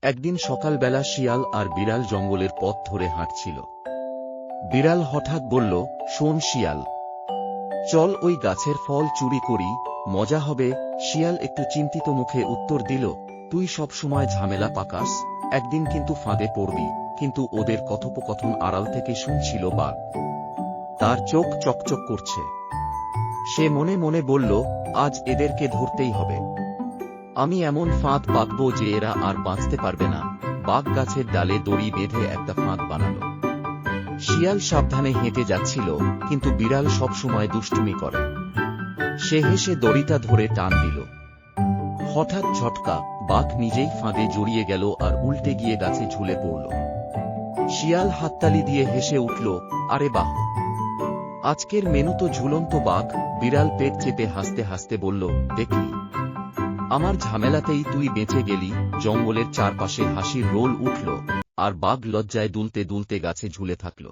একদিন সকালবেলা শিয়াল আর বিড়াল জঙ্গলের পথ ধরে হাঁটছিল। বিড়াল হঠাৎ বলল, শোন শিয়াল, চল ওই গাছের ফল চুরি করি, মজা হবে। শিয়াল একটু চিন্তিত মুখে উত্তর দিল, তুই সব সময় ঝামেলা পাকাস, একদিন কিন্তু ফাঁদে পড়বি। কিন্তু ওদের কথোপকথন আড়াল থেকে শুনছিল বাঘ। তার চোখ চকচক করছে। সে মনে মনে বলল, আজ এদেরকে ধরতেই হবে। আমি এমন ফাঁদ পাতব যে এরা আর বাঁচতে পারবে না। বাঘ গাছের ডালে দড়ি বেঁধে একটা ফাঁদ বানালো। শিয়াল সাবধানে হেঁটে যাচ্ছিল, কিন্তু বিড়াল সবসময় দুষ্টুমি করে। সে হেসে দড়িটা ধরে টান দিল। হঠাৎ ঝটকা, বাঘ নিজেই ফাঁদে জড়িয়ে গেল আর উল্টে গিয়ে গাছে ঝুলে পড়ল। শিয়াল হাততালি দিয়ে হেসে উঠল, আরে বাহ, আজকের মেনু তো ঝুলন্ত বাঘ। বিড়াল পেট চেপে হাসতে হাসতে বলল, দেখলি, আমার ঝামেলাতেই তুই বেঁচে গেলি। জঙ্গলের চারপাশে হাসির রোল উঠল, আর বাঘ লজ্জায় দুলতে দুলতে গাছে ঝুলে থাকল।